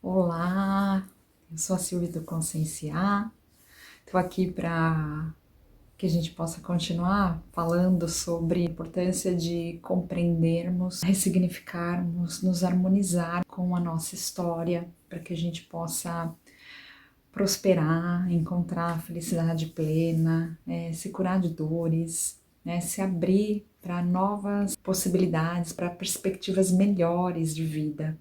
Olá, eu sou a Silvia do Conscienciar. Estou aqui para que a gente possa continuar falando sobre a importância de compreendermos, ressignificarmos, nos harmonizar com a nossa história, para que a gente possa prosperar, encontrar a felicidade plena, se curar de dores, se abrir para novas possibilidades, para perspectivas melhores de vida.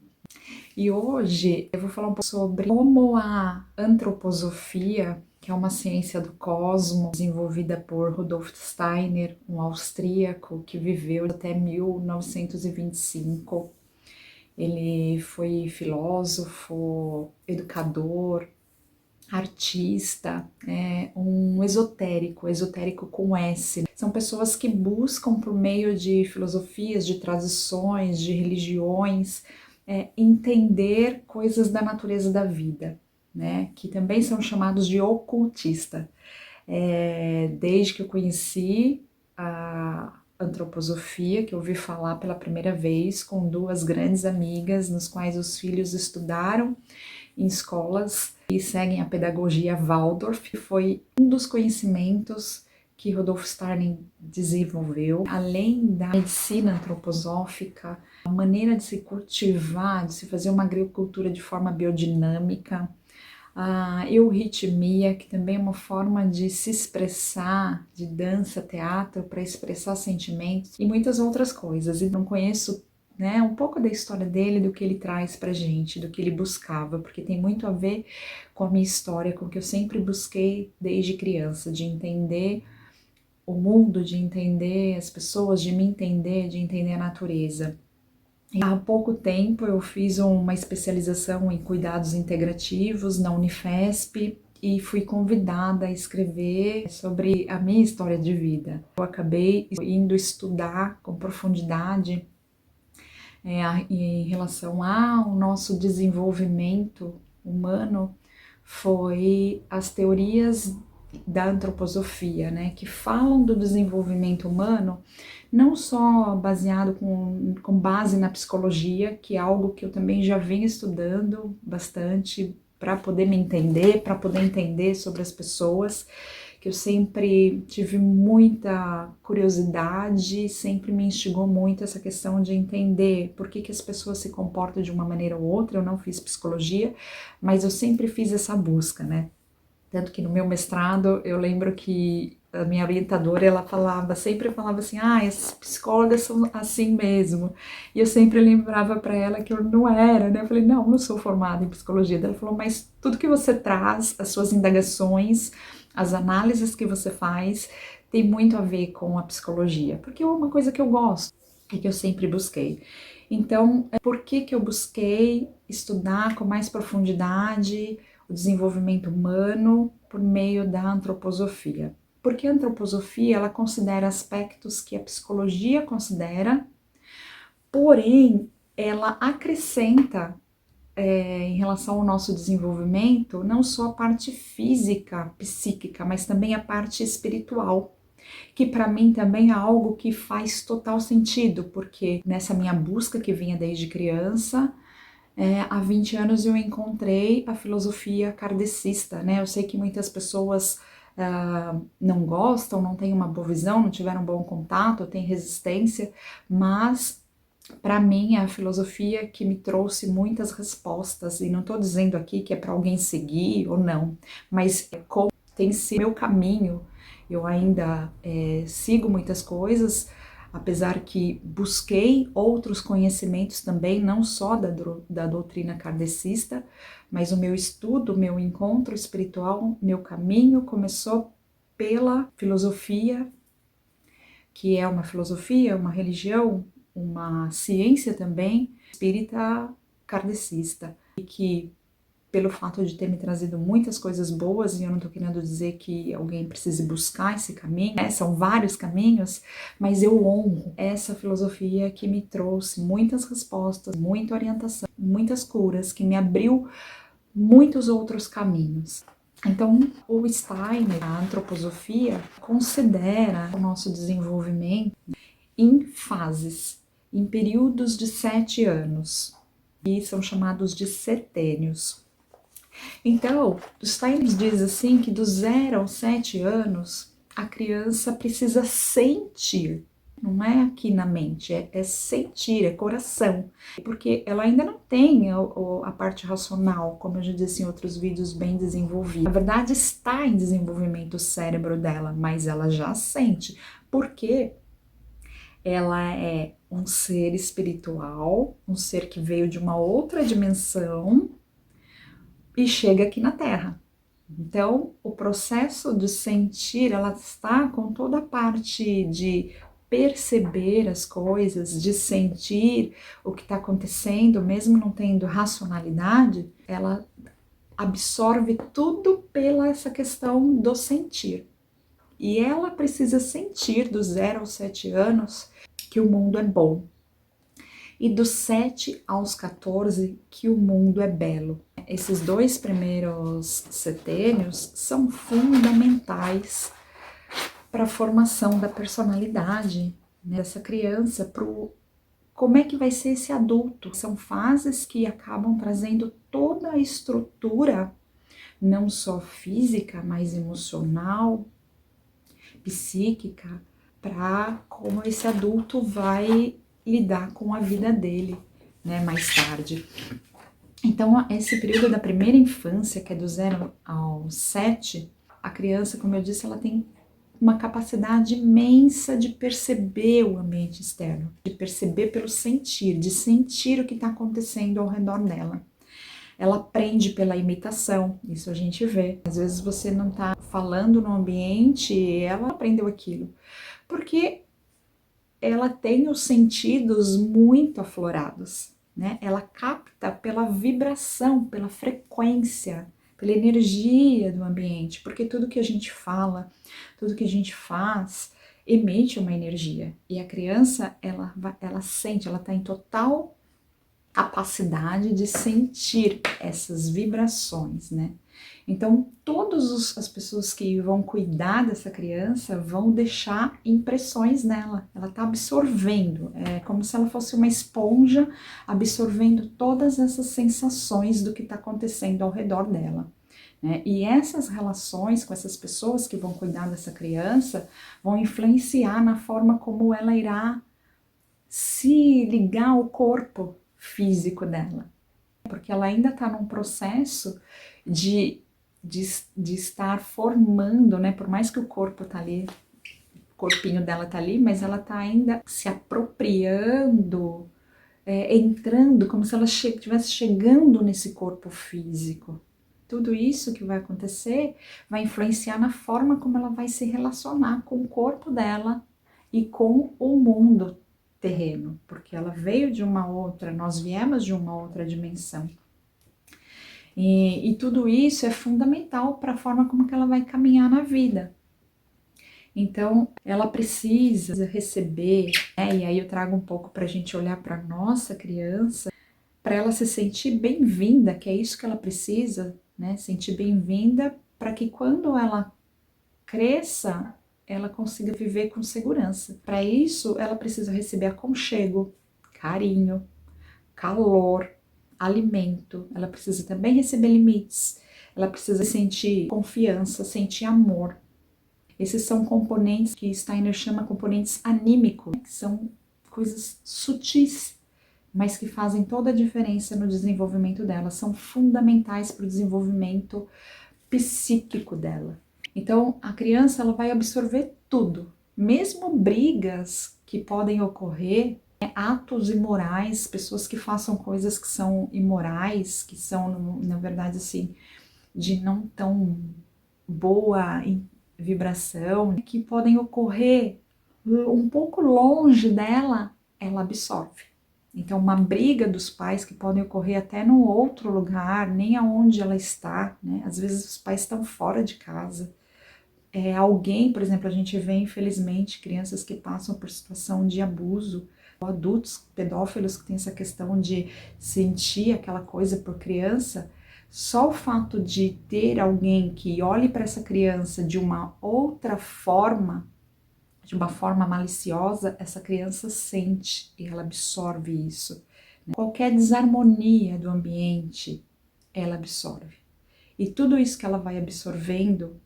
E hoje eu vou falar um pouco sobre como a antroposofia, que é uma ciência do cosmos desenvolvida por Rudolf Steiner, um austríaco que viveu até 1925. Ele foi filósofo, educador, artista, um esotérico com S. São pessoas que buscam por meio de filosofias, de tradições, de religiões, entender coisas da natureza da vida, né? Que também são chamados de ocultista. Desde que eu conheci a antroposofia, que eu ouvi falar pela primeira vez com duas grandes amigas, nos quais os filhos estudaram em escolas e seguem a pedagogia Waldorf, que foi um dos conhecimentos que Rudolf Steiner desenvolveu, além da medicina antroposófica, a maneira de se cultivar, de se fazer uma agricultura de forma biodinâmica, a euritmia, que também é uma forma de se expressar, de dança, teatro, para expressar sentimentos e muitas outras coisas. E não conheço um pouco da história dele, do que ele traz pra gente, do que ele buscava, porque tem muito a ver com a minha história, com o que eu sempre busquei desde criança, de entender o mundo, de entender as pessoas, de me entender, de entender a natureza. E há pouco tempo eu fiz uma especialização em cuidados integrativos na Unifesp e fui convidada a escrever sobre a minha história de vida. Eu acabei indo estudar com profundidade em relação ao nosso desenvolvimento humano, foi as teorias da antroposofia, né, que falam do desenvolvimento humano não só baseado com base na psicologia, que é algo que eu também já venho estudando bastante para poder me entender, para poder entender sobre as pessoas, que eu sempre tive muita curiosidade, sempre me instigou muito essa questão de entender por que as pessoas se comportam de uma maneira ou outra. Eu não fiz psicologia, mas eu sempre fiz essa busca, né? Tanto que no meu mestrado eu lembro que a minha orientadora, ela sempre falava assim, as psicólogas são assim mesmo. E eu sempre lembrava para ela que eu não era, né? Eu falei, não sou formada em psicologia. Ela falou, mas tudo que você traz, as suas indagações, as análises que você faz, tem muito a ver com a psicologia, porque é uma coisa que eu gosto e que eu sempre busquei. Então, por que eu busquei estudar com mais profundidade o desenvolvimento humano por meio da antroposofia? Porque a antroposofia, ela considera aspectos que a psicologia considera, porém, ela acrescenta em relação ao nosso desenvolvimento, não só a parte física, psíquica, mas também a parte espiritual, que para mim também é algo que faz total sentido, porque nessa minha busca que vinha desde criança, há 20 anos eu encontrei a filosofia kardecista, né? Eu sei que muitas pessoas não gostam, não têm uma boa visão, não tiveram um bom contato, têm resistência, mas para mim é a filosofia que me trouxe muitas respostas, e não estou dizendo aqui que é para alguém seguir ou não, mas como tem sido meu caminho. Eu ainda sigo muitas coisas, apesar que busquei outros conhecimentos também, não só da doutrina kardecista, mas o meu estudo, o meu encontro espiritual, meu caminho começou pela filosofia, que é uma filosofia, uma religião, uma ciência também espírita kardecista, e que pelo fato de ter me trazido muitas coisas boas, e eu não tô querendo dizer que alguém precise buscar esse caminho, são vários caminhos, mas eu honro essa filosofia que me trouxe muitas respostas, muita orientação, muitas curas, que me abriu muitos outros caminhos. Então, o Steiner, a antroposofia, considera o nosso desenvolvimento em fases, em períodos de 7 anos. e são chamados de setênios. Então, os Steiner diz assim que dos 0 aos 7 anos, a criança precisa sentir, não é aqui na mente, é sentir, é coração, porque ela ainda não tem a parte racional, como eu já disse em outros vídeos, bem desenvolvida. Na verdade, está em desenvolvimento o cérebro dela, mas ela já sente, porque ela é um ser espiritual, um ser que veio de uma outra dimensão e chega aqui na Terra. Então, o processo de sentir, ela está com toda a parte de perceber as coisas, de sentir o que está acontecendo, mesmo não tendo racionalidade, ela absorve tudo pela essa questão do sentir. E ela precisa sentir dos 0 aos 7 anos que o mundo é bom. E dos 7 aos 14 que o mundo é belo. Esses 2 primeiros setênios são fundamentais para a formação da personalidade, né, dessa criança, como é que vai ser esse adulto. São fases que acabam trazendo toda a estrutura, não só física, mas emocional, psíquica, para como esse adulto vai lidar com a vida dele, né, mais tarde. Então, esse período da primeira infância, que é do 0 ao 7, a criança, como eu disse, ela tem uma capacidade imensa de perceber o ambiente externo, de perceber pelo sentir, de sentir o que está acontecendo ao redor dela. Ela aprende pela imitação, isso a gente vê. Às vezes você não está falando no ambiente e ela aprendeu aquilo, porque ela tem os sentidos muito aflorados, né? Ela capta pela vibração, pela frequência, pela energia do ambiente, porque tudo que a gente fala, tudo que a gente faz, emite uma energia. E a criança, ela sente, ela está em total capacidade de sentir essas vibrações, né? Então, todas as pessoas que vão cuidar dessa criança vão deixar impressões nela. Ela está absorvendo, é como se ela fosse uma esponja absorvendo todas essas sensações do que está acontecendo ao redor dela, né? E essas relações com essas pessoas que vão cuidar dessa criança vão influenciar na forma como ela irá se ligar ao corpo físico dela, porque ela ainda está num processo de estar formando, né? Por mais que o corpo tá ali, o corpinho dela tá ali, mas ela tá ainda se apropriando, entrando, como se ela estivesse chegando nesse corpo físico. Tudo isso que vai acontecer vai influenciar na forma como ela vai se relacionar com o corpo dela e com o mundo terreno, porque ela veio de uma outra, nós viemos de uma outra dimensão. E tudo isso é fundamental para a forma como que ela vai caminhar na vida. Então, ela precisa receber, né, e aí eu trago um pouco para a gente olhar para a nossa criança, para ela se sentir bem-vinda, que é isso que ela precisa, né, sentir bem-vinda, para que quando ela cresça, ela consiga viver com segurança. Para isso, ela precisa receber aconchego, carinho, calor, alimento, ela precisa também receber limites, ela precisa sentir confiança, sentir amor. Esses são componentes que Steiner chama componentes anímicos, que são coisas sutis, mas que fazem toda a diferença no desenvolvimento dela, são fundamentais para o desenvolvimento psíquico dela. Então, a criança ela vai absorver tudo, mesmo brigas que podem ocorrer, atos imorais, pessoas que façam coisas que são imorais, que são, na verdade, assim, de não tão boa vibração, que podem ocorrer um pouco longe dela, ela absorve. Então, uma briga dos pais que podem ocorrer até num outro lugar, nem aonde ela está, né? Às vezes os pais estão fora de casa. Alguém, por exemplo, a gente vê, infelizmente, crianças que passam por situação de abuso, adultos pedófilos que têm essa questão de sentir aquela coisa por criança. Só o fato de ter alguém que olhe para essa criança de uma outra forma, de uma forma maliciosa, essa criança sente e ela absorve isso, Qualquer desarmonia do ambiente, ela absorve. E tudo isso que ela vai absorvendo,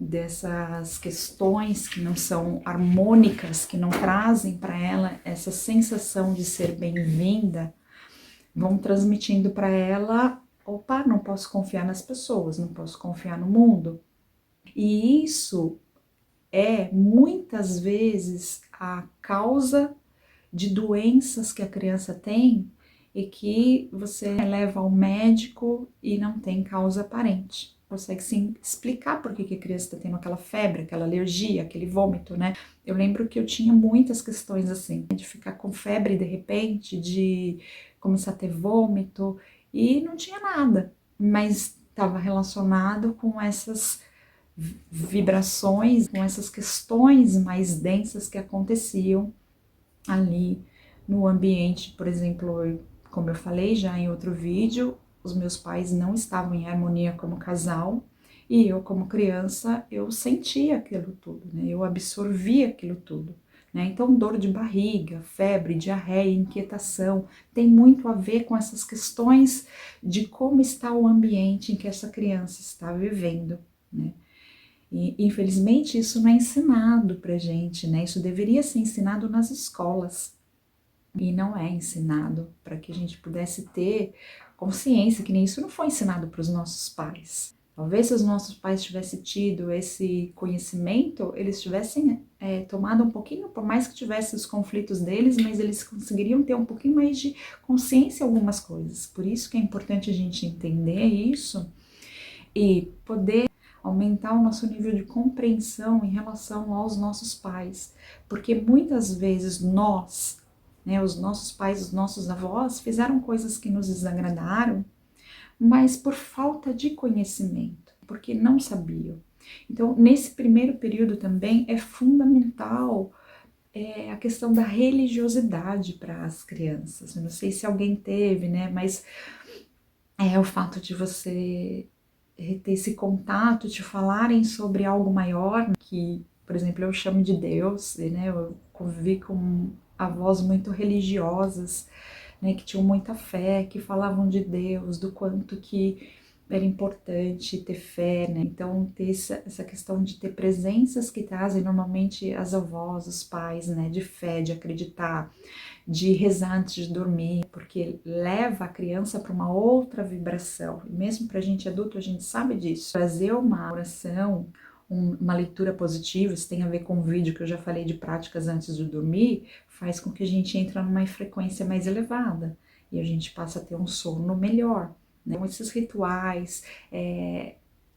dessas questões que não são harmônicas, que não trazem para ela essa sensação de ser bem-vinda, vão transmitindo para ela: opa, não posso confiar nas pessoas, não posso confiar no mundo. E isso é muitas vezes a causa de doenças que a criança tem e que você leva ao médico e não tem causa aparente. Consegue sim explicar por que a criança está tendo aquela febre, aquela alergia, aquele vômito, né? Eu lembro que eu tinha muitas questões assim, de ficar com febre de repente, de começar a ter vômito e não tinha nada, mas estava relacionado com essas vibrações, com essas questões mais densas que aconteciam ali no ambiente. Por exemplo, como eu falei já em outro vídeo, os meus pais não estavam em harmonia como casal e eu, como criança, eu sentia aquilo tudo, né? Eu absorvia aquilo tudo, né? Então, dor de barriga, febre, diarreia, inquietação, tem muito a ver com essas questões de como está o ambiente em que essa criança está vivendo, né? E, infelizmente, isso não é ensinado pra gente, né? Isso deveria ser ensinado nas escolas e não é ensinado, para que a gente pudesse ter consciência que nem isso não foi ensinado para os nossos pais. Talvez se os nossos pais tivessem tido esse conhecimento, eles tivessem tomado um pouquinho, por mais que tivesse os conflitos deles, mas eles conseguiriam ter um pouquinho mais de consciência em algumas coisas. Por isso que é importante a gente entender isso e poder aumentar o nosso nível de compreensão em relação aos nossos pais, porque muitas vezes nós, né, os nossos pais, os nossos avós fizeram coisas que nos desagradaram, mas por falta de conhecimento, porque não sabiam. Então, nesse primeiro período também é fundamental a questão da religiosidade para as crianças. Eu não sei se alguém teve, né, mas o fato de você ter esse contato, te falarem sobre algo maior, que, por exemplo, eu chamo de Deus, né? Eu convivi com avós muito religiosas, né? Que tinham muita fé, que falavam de Deus, do quanto que era importante ter fé, né? Então, ter essa questão de ter presenças que trazem normalmente as avós, os pais, né? De fé, de acreditar, de rezar antes de dormir, porque leva a criança para uma outra vibração. E mesmo para a gente adulto, a gente sabe disso. Fazer uma oração, uma leitura positiva, isso tem a ver com o vídeo que eu já falei de práticas antes de dormir, faz com que a gente entre numa frequência mais elevada e a gente passa a ter um sono melhor. Né? Então, esses rituais,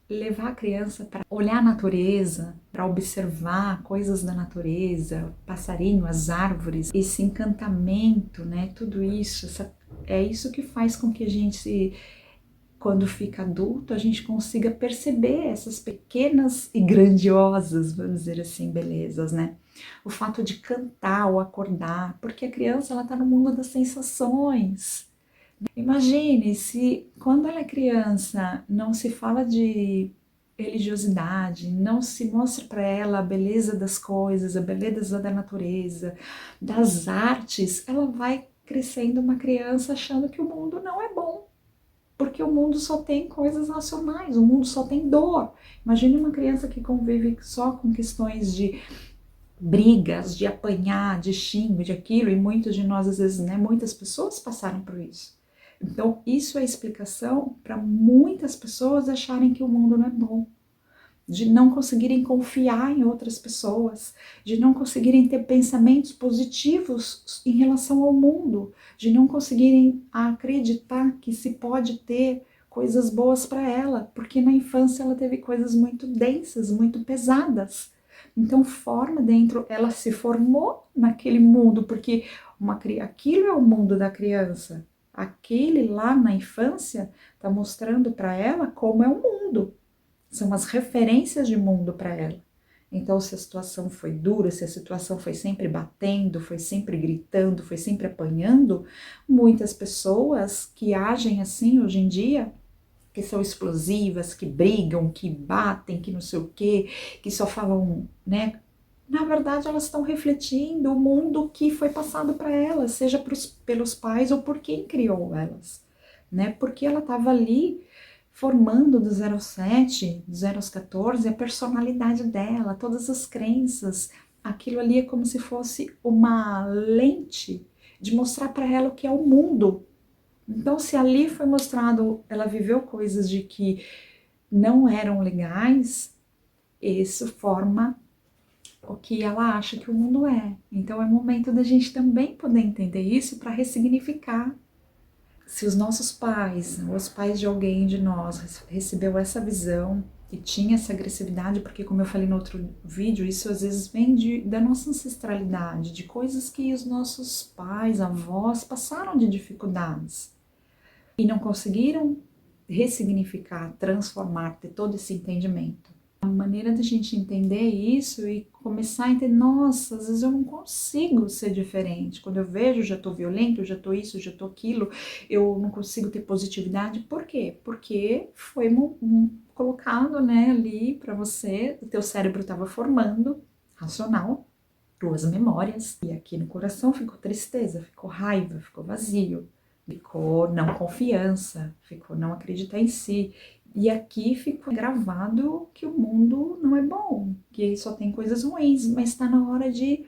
levar a criança para olhar a natureza, para observar coisas da natureza, passarinho, as árvores, esse encantamento, né? Tudo isso, é isso que faz com que a gente, quando fica adulto, a gente consiga perceber essas pequenas e grandiosas, vamos dizer assim, belezas, né? O fato de cantar ou acordar, porque a criança ela está no mundo das sensações. Imagine se quando ela é criança não se fala de religiosidade, não se mostra para ela a beleza das coisas, a beleza da natureza, das artes, ela vai crescendo uma criança achando que o mundo não é bom, porque o mundo só tem coisas racionais, o mundo só tem dor. Imagine uma criança que convive só com questões de brigas, de apanhar, de xingo, de aquilo, e muitos de nós, às vezes, né, muitas pessoas passaram por isso. Então, isso é explicação para muitas pessoas acharem que o mundo não é bom, de não conseguirem confiar em outras pessoas, de não conseguirem ter pensamentos positivos em relação ao mundo, de não conseguirem acreditar que se pode ter coisas boas para ela, porque na infância ela teve coisas muito densas, muito pesadas. Então, forma dentro, ela se formou naquele mundo, porque aquilo é o mundo da criança. Aquele lá na infância está mostrando para ela como é o mundo. São as referências de mundo para ela. Então, se a situação foi dura, se a situação foi sempre batendo, foi sempre gritando, foi sempre apanhando, muitas pessoas que agem assim hoje em dia, que são explosivas, que brigam, que batem, que não sei o quê, que só falam, né, na verdade elas estão refletindo o mundo que foi passado para elas, seja pelos pais ou por quem criou elas, né? Porque ela estava ali formando do 0 aos 7, do 0 aos 14, a personalidade dela, todas as crenças. Aquilo ali é como se fosse uma lente de mostrar para ela o que é o mundo. Então, se ali foi mostrado, ela viveu coisas de que não eram legais, isso forma o que ela acha que o mundo é. Então é momento da gente também poder entender isso para ressignificar. Se os nossos pais, ou os pais de alguém de nós recebeu essa visão e tinha essa agressividade, porque como eu falei no outro vídeo, isso às vezes vem da nossa ancestralidade, de coisas que os nossos pais, avós passaram de dificuldades e não conseguiram ressignificar, transformar, ter todo esse entendimento. A maneira da gente entender isso e começar a entender, nossa, às vezes eu não consigo ser diferente. Quando eu vejo, eu já tô violento, eu já tô isso, eu já tô aquilo, eu não consigo ter positividade. Por quê? Porque foi colocado, né, ali para você, o teu cérebro estava formando, racional, duas memórias. E aqui no coração ficou tristeza, ficou raiva, ficou vazio, ficou não confiança, ficou não acreditar em si. E aqui ficou gravado que o mundo não é bom, que só tem coisas ruins, mas está na hora de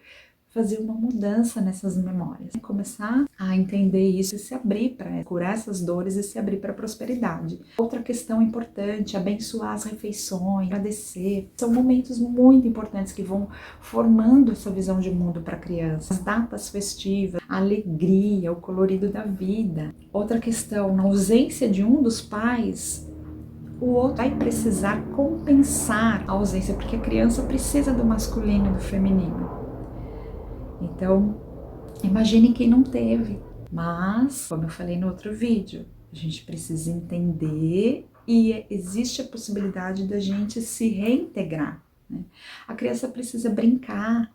fazer uma mudança nessas memórias. Começar a entender isso e se abrir para curar essas dores e se abrir para a prosperidade. Outra questão importante, abençoar as refeições, agradecer. São momentos muito importantes que vão formando essa visão de mundo para a criança. As datas festivas, a alegria, o colorido da vida. Outra questão, na ausência de um dos pais, o outro vai precisar compensar a ausência, porque a criança precisa do masculino e do feminino. Então, imagine quem não teve. Mas, como eu falei no outro vídeo, a gente precisa entender e existe a possibilidade da gente se reintegrar, né? A criança precisa brincar.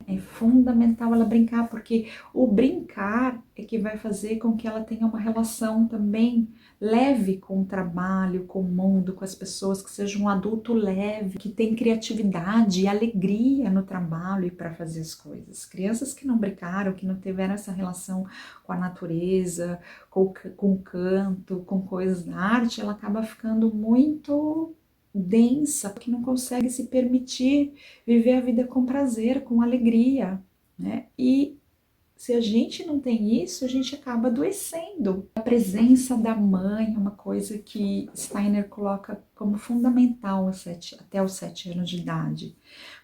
É fundamental ela brincar, porque o brincar é que vai fazer com que ela tenha uma relação também leve com o trabalho, com o mundo, com as pessoas, que seja um adulto leve, que tem criatividade e alegria no trabalho e para fazer as coisas. Crianças que não brincaram, que não tiveram essa relação com a natureza, com o canto, com coisas da arte, ela acaba ficando muito densa, que não consegue se permitir viver a vida com prazer, com alegria, né? E se a gente não tem isso, a gente acaba adoecendo. A presença da mãe é uma coisa que Steiner coloca como fundamental até os 7 anos de idade.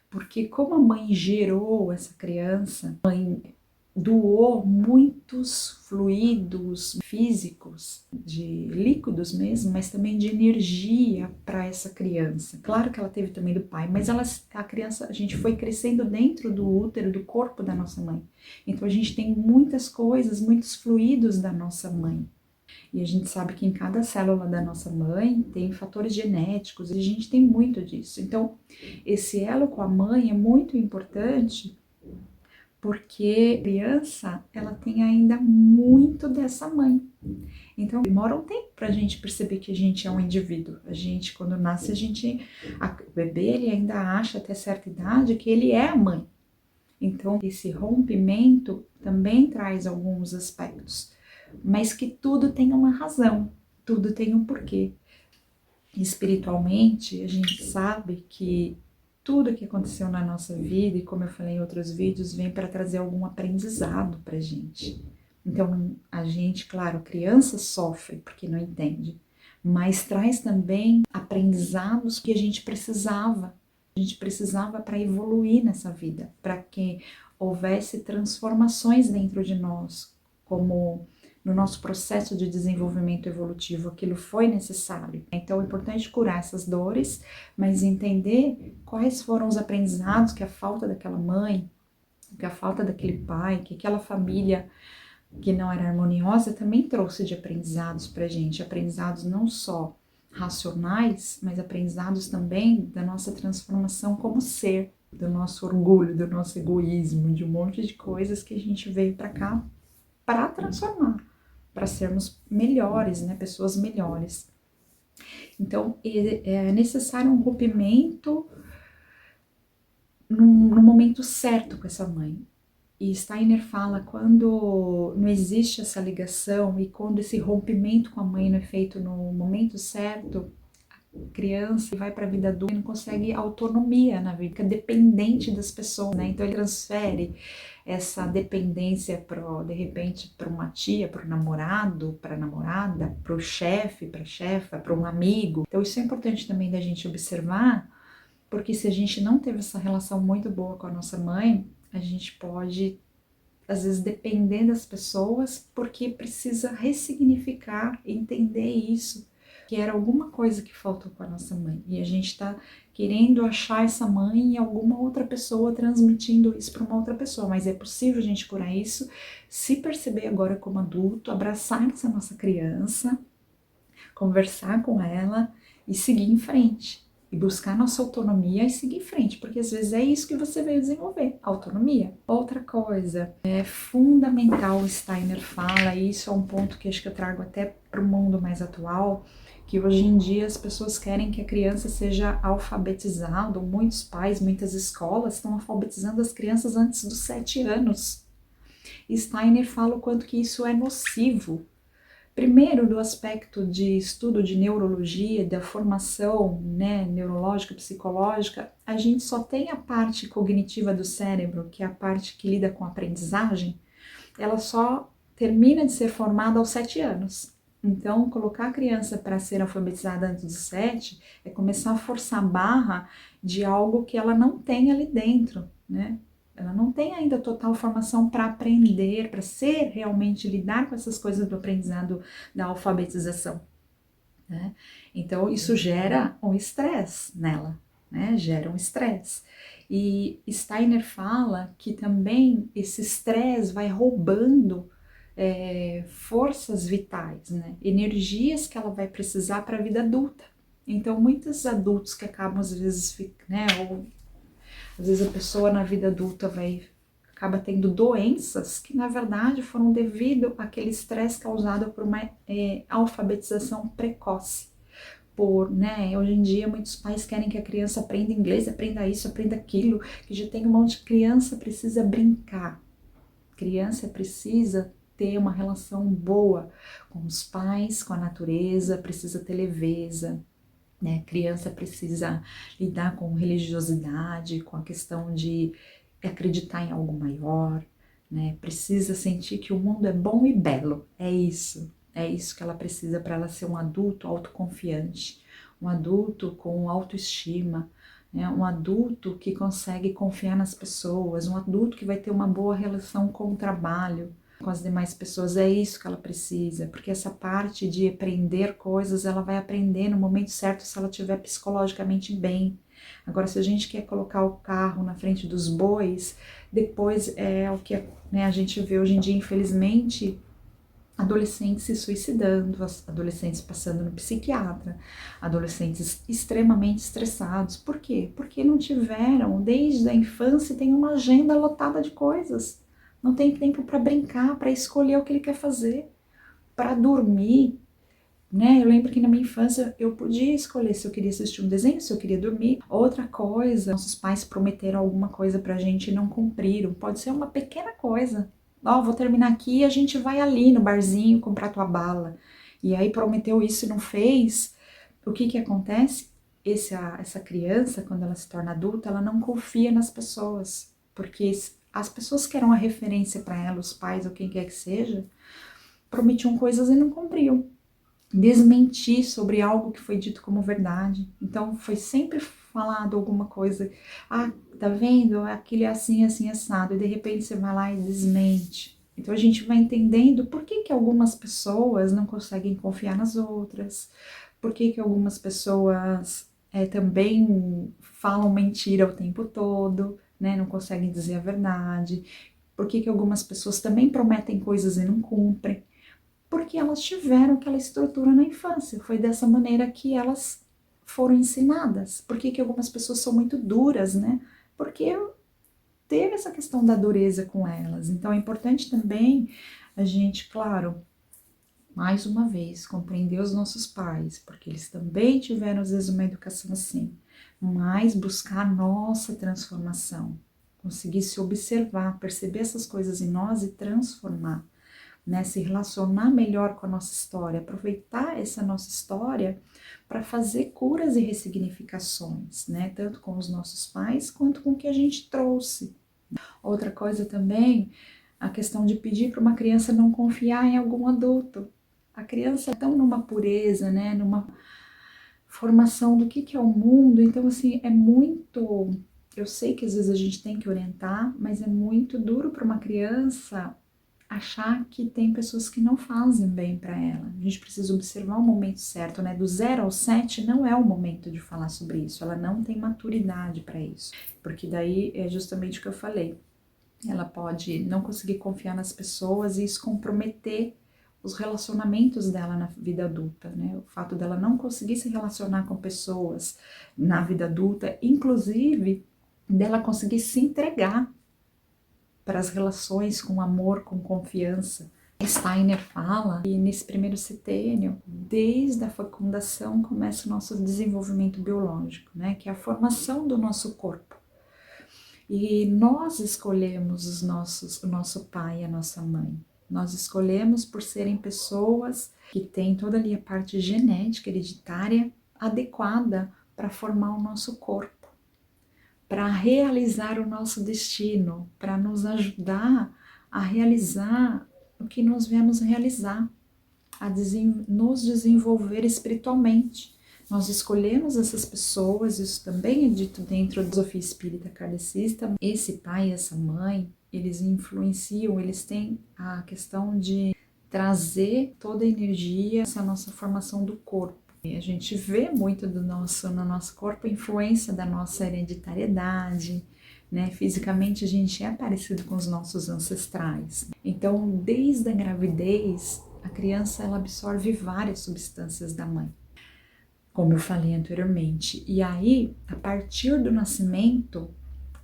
Porque como a mãe gerou essa criança, a mãe doou muitos fluidos físicos, de líquidos mesmo, mas também de energia para essa criança. Claro que ela teve também do pai, mas a criança, a gente foi crescendo dentro do útero, do corpo da nossa mãe. Então a gente tem muitas coisas, muitos fluidos da nossa mãe. E a gente sabe que em cada célula da nossa mãe tem fatores genéticos, e a gente tem muito disso. Então, esse elo com a mãe é muito importante, porque a criança, ela tem ainda muito dessa mãe. Então, demora um tempo para a gente perceber que a gente é um indivíduo. A gente, quando nasce, o bebê, ele ainda acha até certa idade que ele é a mãe. Então, esse rompimento também traz alguns aspectos, mas que tudo tem uma razão, tudo tem um porquê. Espiritualmente, a gente sabe que tudo que aconteceu na nossa vida, e como eu falei em outros vídeos, vem para trazer algum aprendizado para a gente. Então, a gente, claro, criança sofre porque não entende, mas traz também aprendizados que a gente precisava. A gente precisava para evoluir nessa vida, para que houvesse transformações dentro de nós, como no nosso processo de desenvolvimento evolutivo, aquilo foi necessário. Então é importante curar essas dores, mas entender quais foram os aprendizados que a falta daquela mãe, que a falta daquele pai, que aquela família que não era harmoniosa também trouxe de aprendizados pra gente, aprendizados não só racionais, mas aprendizados também da nossa transformação como ser, do nosso orgulho, do nosso egoísmo, de um monte de coisas que a gente veio para cá para transformar, para sermos melhores, né, pessoas melhores. Então, é necessário um rompimento no momento certo com essa mãe. E Steiner fala quando não existe essa ligação e quando esse rompimento com a mãe não é feito no momento certo, a criança vai para a vida adulta e não consegue autonomia na vida, fica dependente das pessoas, né? Então ele transfere essa dependência de repente para uma tia, para o namorado, para a namorada, para o chefe, para a chefa, para um amigo. Então isso é importante também da gente observar, porque se a gente não teve essa relação muito boa com a nossa mãe, a gente pode, às vezes, depender das pessoas porque precisa ressignificar, entender isso, que era alguma coisa que faltou com a nossa mãe. E a gente está querendo achar essa mãe em alguma outra pessoa, transmitindo isso para uma outra pessoa. Mas é possível a gente curar isso, se perceber agora como adulto, abraçar essa nossa criança, conversar com ela e seguir em frente. E buscar nossa autonomia e seguir em frente, porque às vezes é isso que você veio desenvolver, autonomia. Outra coisa, é fundamental, o Steiner fala, e isso é um ponto que acho que eu trago até para o mundo mais atual, que hoje em dia as pessoas querem que a criança seja alfabetizada, muitos pais, muitas escolas estão alfabetizando as crianças antes dos 7 anos. E Steiner fala o quanto que isso é nocivo. Primeiro, do aspecto de estudo de neurologia, da formação, né, neurológica, psicológica, a gente só tem a parte cognitiva do cérebro, que é a parte que lida com a aprendizagem, ela só termina de ser formada aos 7 anos. Então, colocar a criança para ser alfabetizada antes dos 7 é começar a forçar a barra de algo que ela não tem ali dentro, né? Ela não tem ainda total formação para aprender, para ser realmente lidar com essas coisas do aprendizado, da alfabetização, né? Então, isso gera um estresse nela, né? Gera um estresse. E Steiner fala que também esse estresse vai roubando forças vitais, né? Energias que ela vai precisar para a vida adulta. Então, muitos adultos que acabam, às vezes, né, ou às vezes a pessoa na vida adulta acaba tendo doenças que na verdade foram devido àquele estresse causado por uma alfabetização precoce. Né, hoje em dia muitos pais querem que a criança aprenda inglês, aprenda isso, aprenda aquilo, que já tem um monte de criança, precisa brincar. Criança precisa ter uma relação boa com os pais, com a natureza, precisa ter leveza, né? Criança precisa lidar com religiosidade, com a questão de acreditar em algo maior, né? Precisa sentir que o mundo é bom e belo. É isso que ela precisa para ela ser um adulto autoconfiante, um adulto com autoestima, né? Um adulto que consegue confiar nas pessoas, um adulto que vai ter uma boa relação com o trabalho, com as demais pessoas. É isso que ela precisa, porque essa parte de aprender coisas, ela vai aprender no momento certo se ela estiver psicologicamente bem. Agora, se a gente quer colocar o carro na frente dos bois, depois é o que, né, a gente vê hoje em dia, infelizmente, adolescentes se suicidando, adolescentes passando no psiquiatra, adolescentes extremamente estressados. Por quê? Porque não tiveram, desde a infância, tem uma agenda lotada de coisas. Não tem tempo para brincar, para escolher o que ele quer fazer, para dormir, né? Eu lembro que na minha infância eu podia escolher se eu queria assistir um desenho, se eu queria dormir. Outra coisa, nossos pais prometeram alguma coisa pra gente e não cumpriram. Pode ser uma pequena coisa. Ó, vou terminar aqui e a gente vai ali no barzinho comprar tua bala. E aí prometeu isso e não fez. O que que acontece? Essa criança, quando ela se torna adulta, ela não confia nas pessoas. Porque as pessoas que eram a referência para ela, os pais ou quem quer que seja, prometiam coisas e não cumpriam. Desmentir sobre algo que foi dito como verdade. Então foi sempre falado alguma coisa, ah, tá vendo? Aquilo é assim, assim, assado, e de repente você vai lá e desmente. Então a gente vai entendendo por que que algumas pessoas não conseguem confiar nas outras, por que que algumas pessoas também falam mentira o tempo todo, né? Não conseguem dizer a verdade, por que que algumas pessoas também prometem coisas e não cumprem. Porque elas tiveram aquela estrutura na infância, foi dessa maneira que elas foram ensinadas. Por que que algumas pessoas são muito duras, né? Porque teve essa questão da dureza com elas. Então é importante também a gente, claro, mais uma vez, compreender os nossos pais, porque eles também tiveram às vezes uma educação assim. mas buscar a nossa transformação, conseguir se observar, perceber essas coisas em nós e transformar, né? Se relacionar melhor com a nossa história, aproveitar essa nossa história para fazer curas e ressignificações, né? Tanto com os nossos pais quanto com o que a gente trouxe. Outra coisa também, a questão de pedir para uma criança não confiar em algum adulto. A criança é tão numa pureza, né? Numa formação do que é o mundo, então assim, é muito. Eu sei que às vezes a gente tem que orientar, mas é muito duro para uma criança achar que tem pessoas que não fazem bem para ela. A gente precisa observar o momento certo, né? Do 0 ao 7 não é o momento de falar sobre isso, ela não tem maturidade para isso, porque daí é justamente o que eu falei. Ela pode não conseguir confiar nas pessoas e isso comprometer os relacionamentos dela na vida adulta, né? O fato dela não conseguir se relacionar com pessoas na vida adulta, inclusive dela conseguir se entregar para as relações com amor, com confiança. Steiner fala que nesse primeiro setênio, desde a fecundação, começa o nosso desenvolvimento biológico, né? Que é a formação do nosso corpo. E nós escolhemos o nosso pai e a nossa mãe. Nós escolhemos por serem pessoas que têm toda ali a parte genética, hereditária, adequada para formar o nosso corpo, para realizar o nosso destino, para nos ajudar a realizar o que nós viemos realizar, nos desenvolver espiritualmente. Nós escolhemos essas pessoas, isso também é dito dentro da filosofia espírita kardecista. Esse pai e essa mãe, eles influenciam, eles têm a questão de trazer toda a energia, essa nossa formação do corpo. E a gente vê muito no nosso corpo a influência da nossa hereditariedade, né? Fisicamente a gente é parecido com os nossos ancestrais. Então, desde a gravidez, a criança ela absorve várias substâncias da mãe, como eu falei anteriormente. E aí, a partir do nascimento,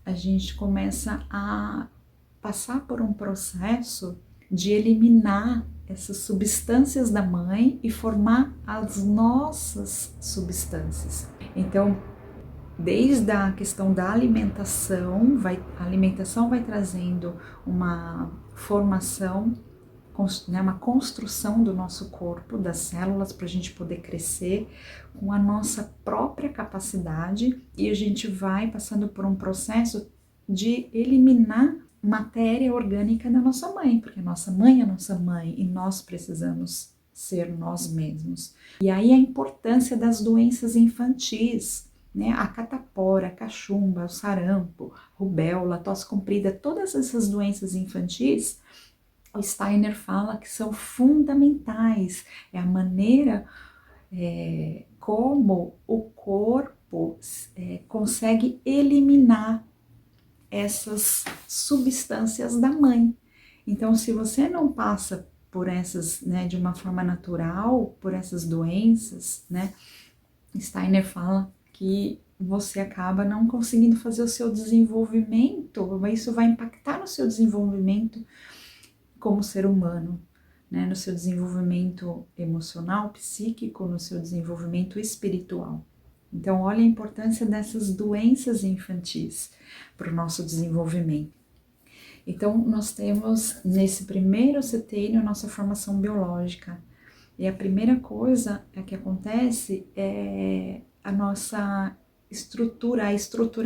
a gente começa a passar por um processo de eliminar essas substâncias da mãe e formar as nossas substâncias. Então, desde a questão da alimentação, a alimentação vai trazendo uma formação, né, uma construção do nosso corpo, das células, para a gente poder crescer com a nossa própria capacidade, e a gente vai passando por um processo de eliminar matéria orgânica da nossa mãe, porque a nossa mãe é a nossa mãe e nós precisamos ser nós mesmos. E aí a importância das doenças infantis, né? A catapora, a cachumba, o sarampo, rubéola, tosse comprida, todas essas doenças infantis, o Steiner fala que são fundamentais, é a maneira como o corpo consegue eliminar essas substâncias da mãe. Então, se você não passa por essas, né, de uma forma natural, por essas doenças, né, Steiner fala que você acaba não conseguindo fazer o seu desenvolvimento, isso vai impactar no seu desenvolvimento como ser humano, né, no seu desenvolvimento emocional, psíquico, no seu desenvolvimento espiritual. Então, olha a importância dessas doenças infantis para o nosso desenvolvimento. Então, nós temos nesse primeiro setênio a nossa formação biológica. E a primeira coisa que acontece é a nossa estruturar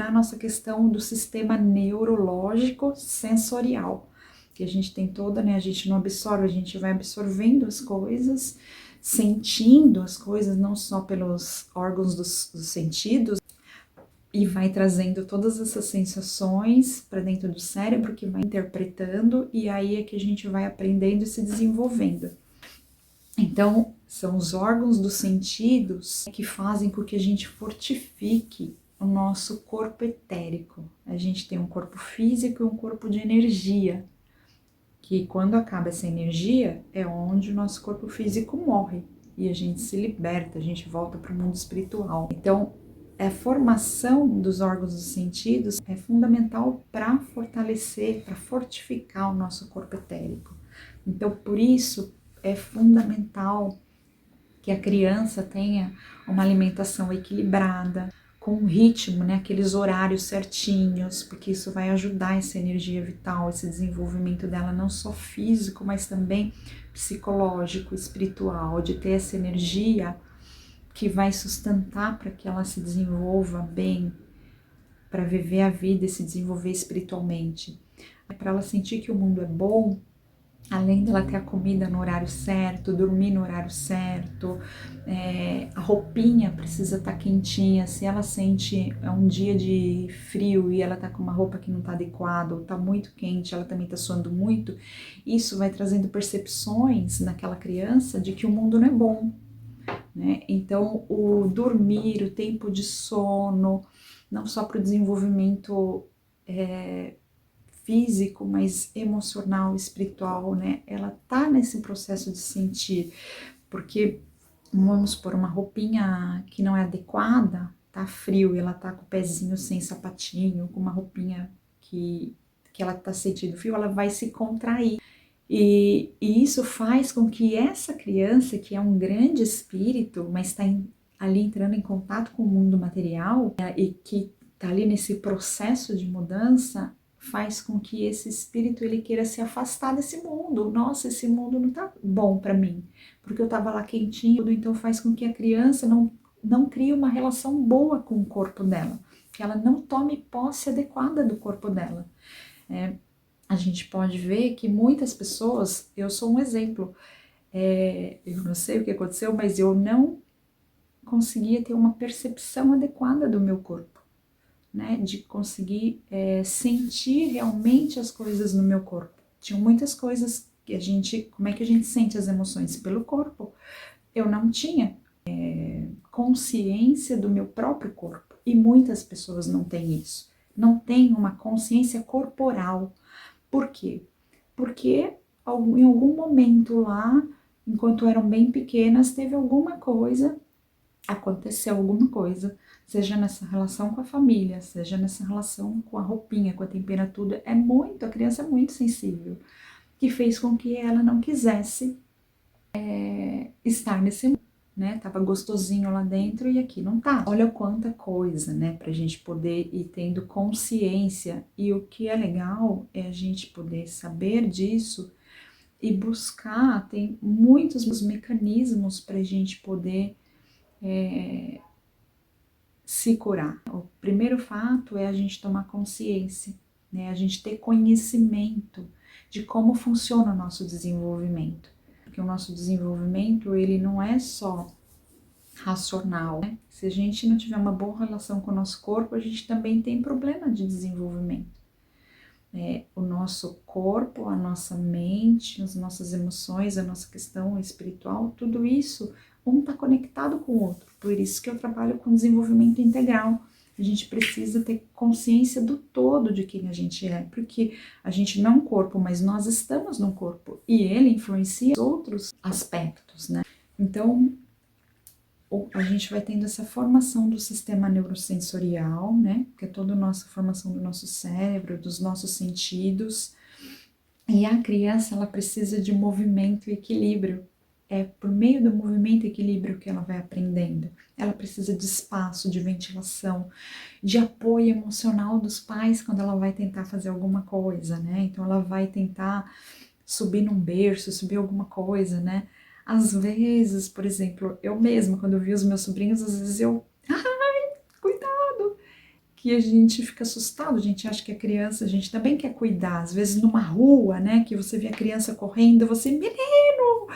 a nossa questão do sistema neurológico sensorial, que a gente tem toda, né? A gente não absorve, a gente vai absorvendo as coisas, sentindo as coisas, não só pelos órgãos dos sentidos, e vai trazendo todas essas sensações para dentro do cérebro, que vai interpretando, e aí é que a gente vai aprendendo e se desenvolvendo. Então, são os órgãos dos sentidos que fazem com que a gente fortifique o nosso corpo etérico. A gente tem um corpo físico e um corpo de energia, que quando acaba essa energia é onde o nosso corpo físico morre e a gente se liberta, a gente volta para o mundo espiritual. Então, a formação dos órgãos dos sentidos é fundamental para fortalecer, para fortificar o nosso corpo etérico. Então, por isso, é fundamental que a criança tenha uma alimentação equilibrada, com um ritmo, né, aqueles horários certinhos, porque isso vai ajudar essa energia vital, esse desenvolvimento dela, não só físico, mas também psicológico, espiritual, de ter essa energia que vai sustentar para que ela se desenvolva bem, para viver a vida e se desenvolver espiritualmente. Para ela sentir que o mundo é bom, além dela ter a comida no horário certo, dormir no horário certo, a roupinha precisa estar quentinha. Se ela sente um dia de frio e ela tá com uma roupa que não tá adequada, ou tá muito quente, ela também tá suando muito, isso vai trazendo percepções naquela criança de que o mundo não é bom, né? Então, o dormir, o tempo de sono, não só para o desenvolvimento físico, mas emocional, espiritual, né? Ela tá nesse processo de sentir, porque vamos pôr uma roupinha que não é adequada, tá frio e ela tá com o pezinho sem sapatinho, com uma roupinha que ela tá sentindo frio, ela vai se contrair. E isso faz com que essa criança, que é um grande espírito, mas está ali entrando em contato com o mundo material, e que está ali nesse processo de mudança, faz com que esse espírito ele queira se afastar desse mundo. Nossa, esse mundo não tá bom para mim, porque eu estava lá quentinho, então faz com que a criança não crie uma relação boa com o corpo dela, que ela não tome posse adequada do corpo dela. A gente pode ver que muitas pessoas, eu sou um exemplo, eu não sei o que aconteceu, mas eu não conseguia ter uma percepção adequada do meu corpo, né? De conseguir sentir realmente as coisas no meu corpo. Tinham muitas coisas que como é que a gente sente as emoções? Pelo corpo. Eu não tinha consciência do meu próprio corpo, e muitas pessoas não têm isso, não têm uma consciência corporal. Por quê? Porque em algum momento lá, enquanto eram bem pequenas, teve alguma coisa, aconteceu alguma coisa, seja nessa relação com a família, seja nessa relação com a roupinha, com a temperatura, a criança é muito sensível, que fez com que ela não quisesse estar nesse mundo, né? Tava gostosinho lá dentro e aqui não tá. Olha quanta coisa, né? Pra gente poder ir tendo consciência, e o que é legal é a gente poder saber disso e buscar, tem muitos mecanismos pra gente poder se curar. O primeiro fato é a gente tomar consciência, né? A gente ter conhecimento de como funciona o nosso desenvolvimento. Porque o nosso desenvolvimento, ele não é só racional, né? Se a gente não tiver uma boa relação com o nosso corpo, a gente também tem problema de desenvolvimento. O nosso corpo, a nossa mente, as nossas emoções, a nossa questão espiritual, tudo isso, um está conectado com o outro. Por isso que eu trabalho com desenvolvimento integral. A gente precisa ter consciência do todo de quem a gente é, porque a gente não é um corpo, mas nós estamos num corpo, e ele influencia outros aspectos, né? Então, a gente vai tendo essa formação do sistema neurosensorial, né, que é toda a nossa formação do nosso cérebro, dos nossos sentidos, e a criança, ela precisa de movimento e equilíbrio. É por meio do movimento e equilíbrio que ela vai aprendendo. Ela precisa de espaço, de ventilação, de apoio emocional dos pais quando ela vai tentar fazer alguma coisa, né? Então ela vai tentar subir num berço, subir alguma coisa, né? Às vezes, por exemplo, eu mesma, quando eu vi os meus sobrinhos, às vezes cuidado, que a gente fica assustado, a gente acha que a criança, a gente também quer cuidar, às vezes numa rua, né, que você vê a criança correndo, você, menino,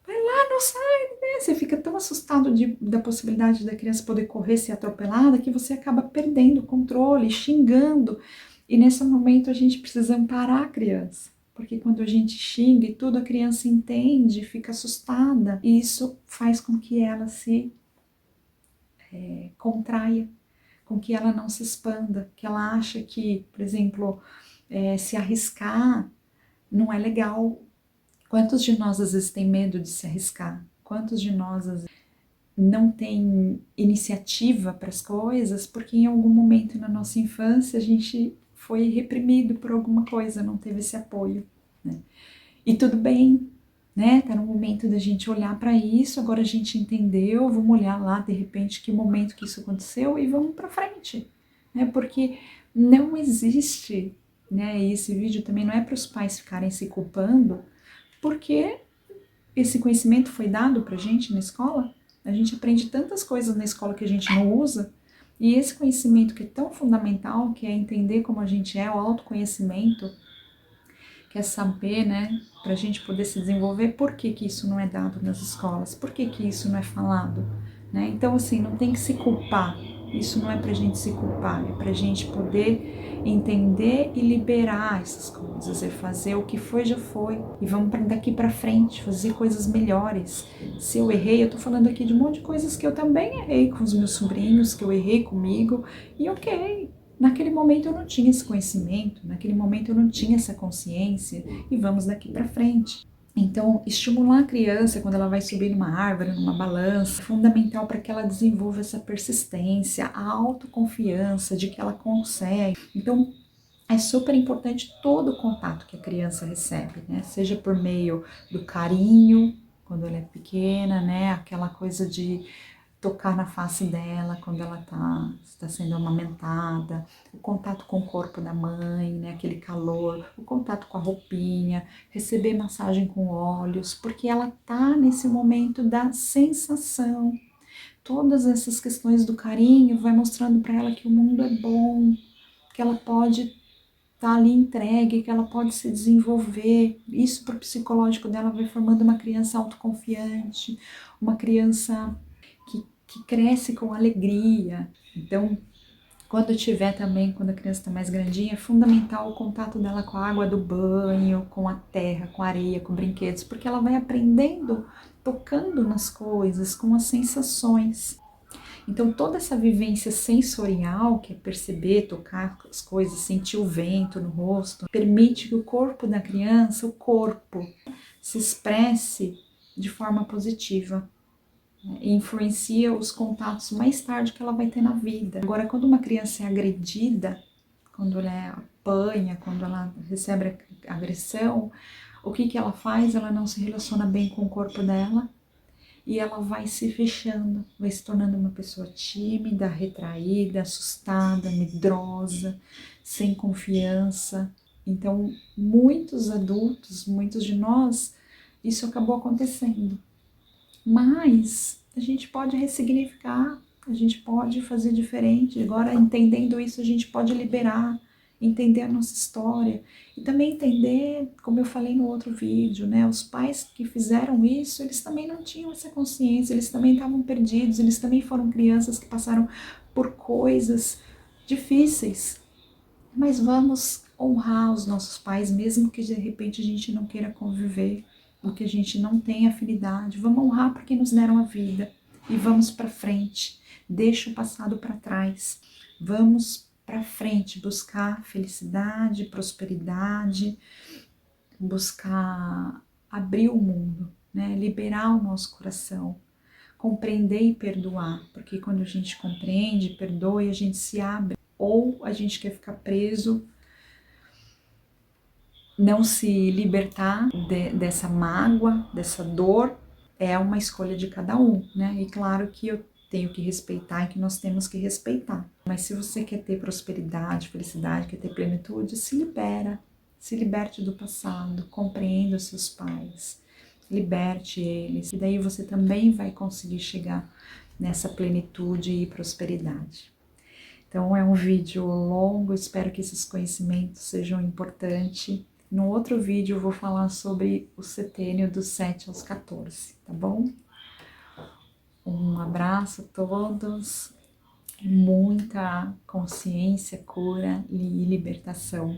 vai lá, não sai, né? Você fica tão assustado da possibilidade da criança poder correr, ser atropelada, que você acaba perdendo o controle, xingando, e nesse momento a gente precisa amparar a criança. Porque quando a gente xinga e tudo, a criança entende, fica assustada, e isso faz com que ela se contraia, com que ela não se expanda, que ela acha que, por exemplo, se arriscar não é legal. Quantos de nós às vezes tem medo de se arriscar? Quantos de nós às vezes não tem iniciativa para as coisas porque em algum momento na nossa infância a gente foi reprimido por alguma coisa, não teve esse apoio, né? E tudo bem, né? Tá no momento da gente olhar para isso, agora a gente entendeu, vamos olhar lá de repente que momento que isso aconteceu e vamos para frente, né? Porque não existe, né? E esse vídeo também não é para os pais ficarem se culpando, porque esse conhecimento foi dado pra gente na escola. A gente aprende tantas coisas na escola que a gente não usa. E esse conhecimento que é tão fundamental, que é entender como a gente é, o autoconhecimento, que é saber, né, para a gente poder se desenvolver, por que que isso não é dado nas escolas? Por que que isso não é falado? Né? Então, assim, não tem que se culpar. Isso não é pra gente se culpar, é pra gente poder entender e liberar essas coisas, é fazer o que foi já foi e vamos para daqui para frente, fazer coisas melhores. Se eu errei, eu tô falando aqui de um monte de coisas que eu também errei com os meus sobrinhos, que eu errei comigo, e ok, naquele momento eu não tinha esse conhecimento, naquele momento eu não tinha essa consciência e vamos daqui para frente. Então, estimular a criança quando ela vai subir numa árvore, numa balança, é fundamental para que ela desenvolva essa persistência, a autoconfiança de que ela consegue. Então, é super importante todo o contato que a criança recebe, né? Seja por meio do carinho, quando ela é pequena, né? Aquela coisa de tocar na face dela quando ela está sendo amamentada, o contato com o corpo da mãe, né, aquele calor, o contato com a roupinha, receber massagem com óleos, porque ela tá nesse momento da sensação. Todas essas questões do carinho vai mostrando para ela que o mundo é bom, que ela pode estar ali entregue, que ela pode se desenvolver. Isso para o psicológico dela vai formando uma criança autoconfiante, uma criança que cresce com alegria. Então, quando tiver também, quando a criança está mais grandinha, é fundamental o contato dela com a água do banho, com a terra, com a areia, com brinquedos, porque ela vai aprendendo, tocando nas coisas, com as sensações. Então, toda essa vivência sensorial, que é perceber, tocar as coisas, sentir o vento no rosto, permite que o corpo da criança, o corpo, se expresse de forma positiva e influencia os contatos mais tarde que ela vai ter na vida. Agora, quando uma criança é agredida, quando ela apanha, quando ela recebe agressão, o que que ela faz? Ela não se relaciona bem com o corpo dela e ela vai se fechando, vai se tornando uma pessoa tímida, retraída, assustada, medrosa, sem confiança. Então, muitos adultos, muitos de nós, isso acabou acontecendo. Mas a gente pode ressignificar, a gente pode fazer diferente. Agora, entendendo isso, a gente pode liberar, entender a nossa história e também entender, como eu falei no outro vídeo, né? Os pais que fizeram isso, eles também não tinham essa consciência, eles também estavam perdidos, eles também foram crianças que passaram por coisas difíceis. Mas vamos honrar os nossos pais, mesmo que de repente a gente não queira conviver, ou que a gente não tenha afinidade. Vamos honrar porque nos deram a vida e vamos para frente. Deixa o passado para trás. Vamos para frente, buscar felicidade, prosperidade, buscar abrir o mundo, né? Liberar o nosso coração, compreender e perdoar, porque quando a gente compreende, perdoa e a gente se abre, ou a gente quer ficar preso, não se libertar dessa mágoa, dessa dor, é uma escolha de cada um, né? E claro que eu tenho que respeitar e que nós temos que respeitar. Mas se você quer ter prosperidade, felicidade, quer ter plenitude, se liberte do passado, compreenda os seus pais, liberte eles, e daí você também vai conseguir chegar nessa plenitude e prosperidade. Então é um vídeo longo, espero que esses conhecimentos sejam importantes. No outro vídeo eu vou falar sobre o setênio dos 7 aos 14, tá bom? Um abraço a todos, muita consciência, cura e libertação.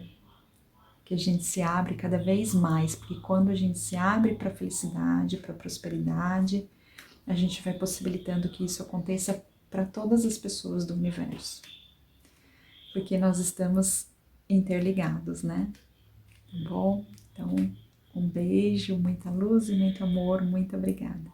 Que a gente se abre cada vez mais, porque quando a gente se abre para a felicidade, para a prosperidade, a gente vai possibilitando que isso aconteça para todas as pessoas do universo. Porque nós estamos interligados, né? Tá bom? Então, um beijo, muita luz e muito amor, muito obrigada.